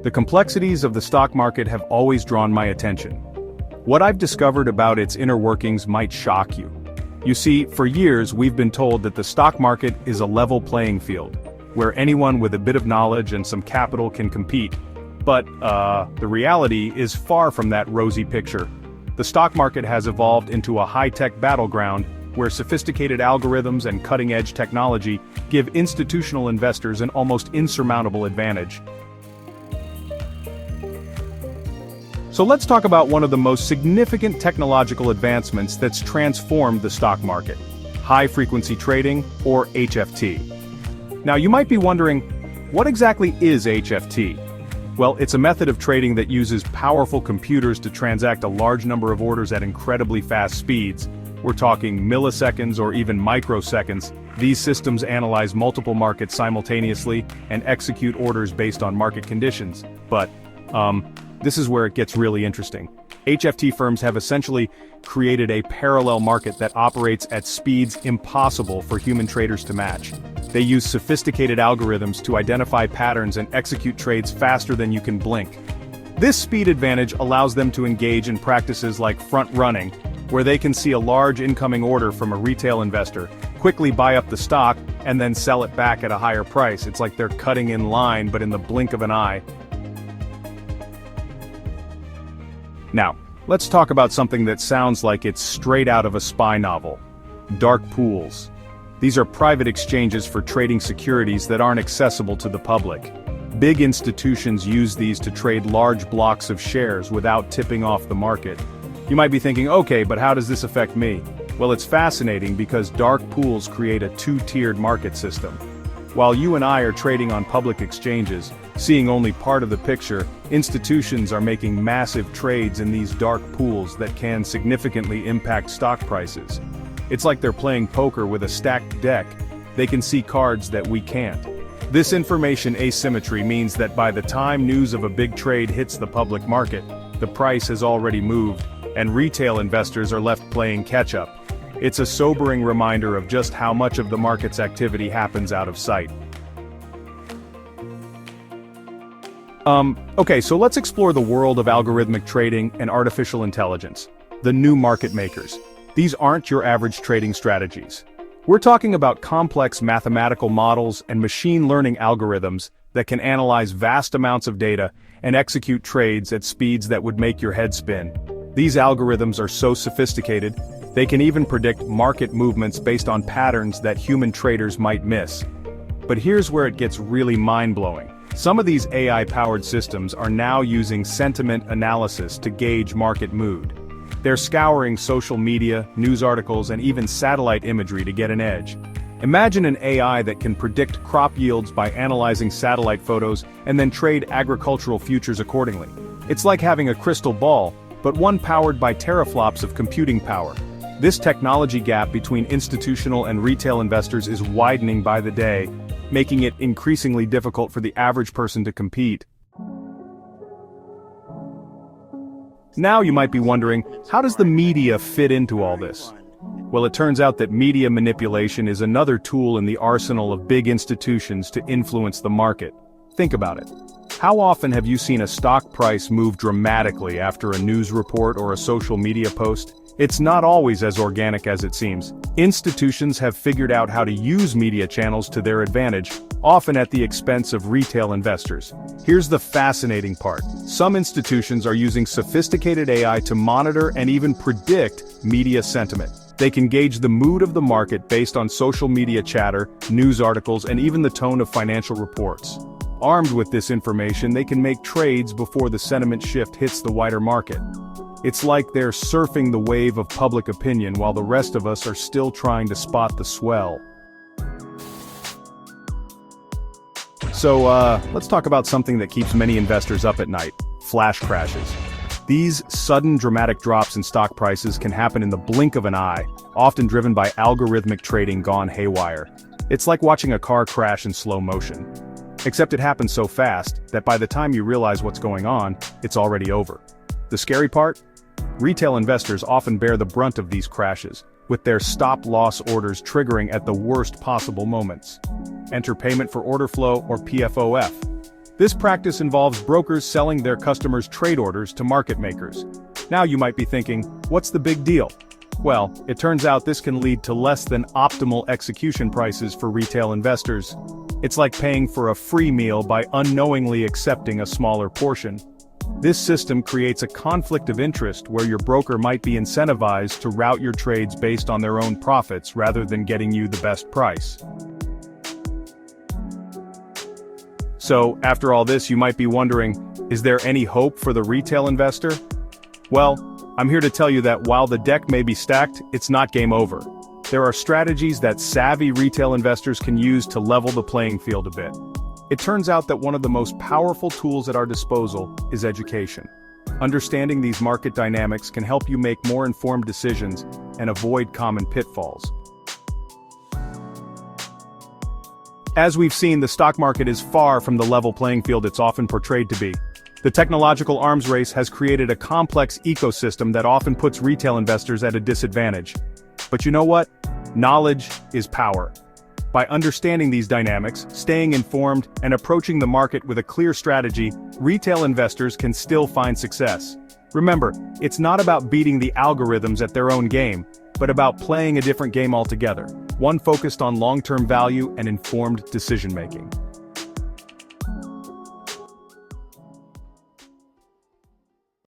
The complexities of the stock market have always drawn my attention. What I've discovered about its inner workings might shock you. You see, for years we've been told that the stock market is a level playing field, where anyone with a bit of knowledge and some capital can compete. But, the reality is far from that rosy picture. The stock market has evolved into a high-tech battleground, where sophisticated algorithms and cutting-edge technology give institutional investors an almost insurmountable advantage. So let's talk about one of the most significant technological advancements that's transformed the stock market: high-frequency trading, or HFT. Now you might be wondering, what exactly is HFT? Well, it's a method of trading that uses powerful computers to transact a large number of orders at incredibly fast speeds. We're talking milliseconds or even microseconds. These systems analyze multiple markets simultaneously and execute orders based on market conditions. But, this is where it gets really interesting. HFT firms have essentially created a parallel market that operates at speeds impossible for human traders to match. They use sophisticated algorithms to identify patterns and execute trades faster than you can blink. This speed advantage allows them to engage in practices like front-running, where they can see a large incoming order from a retail investor, quickly buy up the stock, and then sell it back at a higher price. It's like they're cutting in line, but in the blink of an eye. Now, let's talk about something that sounds like it's straight out of a spy novel: dark pools. These are private exchanges for trading securities that aren't accessible to the public. Big institutions use these to trade large blocks of shares without tipping off the market. You might be thinking, okay, but how does this affect me? Well, it's fascinating because dark pools create a two-tiered market system. While you and I are trading on public exchanges, seeing only part of the picture, institutions are making massive trades in these dark pools that can significantly impact stock prices. It's like they're playing poker with a stacked deck. They can see cards that we can't. This information asymmetry means that by the time news of a big trade hits the public market, the price has already moved, and retail investors are left playing catch-up. It's a sobering reminder of just how much of the market's activity happens out of sight. Okay, so let's explore the world of algorithmic trading and artificial intelligence. The new market makers. These aren't your average trading strategies. We're talking about complex mathematical models and machine learning algorithms that can analyze vast amounts of data and execute trades at speeds that would make your head spin. These algorithms are so sophisticated, they can even predict market movements based on patterns that human traders might miss. But here's where it gets really mind-blowing. Some of these AI-powered systems are now using sentiment analysis to gauge market mood. They're scouring social media, news articles, and even satellite imagery to get an edge. Imagine an AI that can predict crop yields by analyzing satellite photos and then trade agricultural futures accordingly. It's like having a crystal ball, but one powered by teraflops of computing power. This technology gap between institutional and retail investors is widening by the day, making it increasingly difficult for the average person to compete. Now you might be wondering, how does the media fit into all this? Well, it turns out that media manipulation is another tool in the arsenal of big institutions to influence the market. Think about it. How often have you seen a stock price move dramatically after a news report or a social media post? It's not always as organic as it seems. Institutions have figured out how to use media channels to their advantage, often at the expense of retail investors. Here's the fascinating part. Some institutions are using sophisticated AI to monitor and even predict media sentiment. They can gauge the mood of the market based on social media chatter, news articles, and even the tone of financial reports. Armed with this information, they can make trades before the sentiment shift hits the wider market. It's like they're surfing the wave of public opinion while the rest of us are still trying to spot the swell. So, let's talk about something that keeps many investors up at night: flash crashes. These sudden dramatic drops in stock prices can happen in the blink of an eye, often driven by algorithmic trading gone haywire. It's like watching a car crash in slow motion. Except it happens so fast that by the time you realize what's going on, it's already over. The scary part? Retail investors often bear the brunt of these crashes, with their stop-loss orders triggering at the worst possible moments. Enter payment for order flow, or PFOF. This practice involves brokers selling their customers' trade orders to market makers. Now you might be thinking, what's the big deal? Well, it turns out this can lead to less than optimal execution prices for retail investors. It's like paying for a free meal by unknowingly accepting a smaller portion. This system creates a conflict of interest where your broker might be incentivized to route your trades based on their own profits rather than getting you the best price. So, after all this, you might be wondering, is there any hope for the retail investor? Well, I'm here to tell you that while the deck may be stacked, it's not game over. There are strategies that savvy retail investors can use to level the playing field a bit. It turns out that one of the most powerful tools at our disposal is education. Understanding these market dynamics can help you make more informed decisions and avoid common pitfalls. As we've seen, the stock market is far from the level playing field it's often portrayed to be. The technological arms race has created a complex ecosystem that often puts retail investors at a disadvantage. But you know what? Knowledge is power. By understanding these dynamics, staying informed, and approaching the market with a clear strategy, retail investors can still find success. Remember, it's not about beating the algorithms at their own game, but about playing a different game altogether, one focused on long-term value and informed decision-making.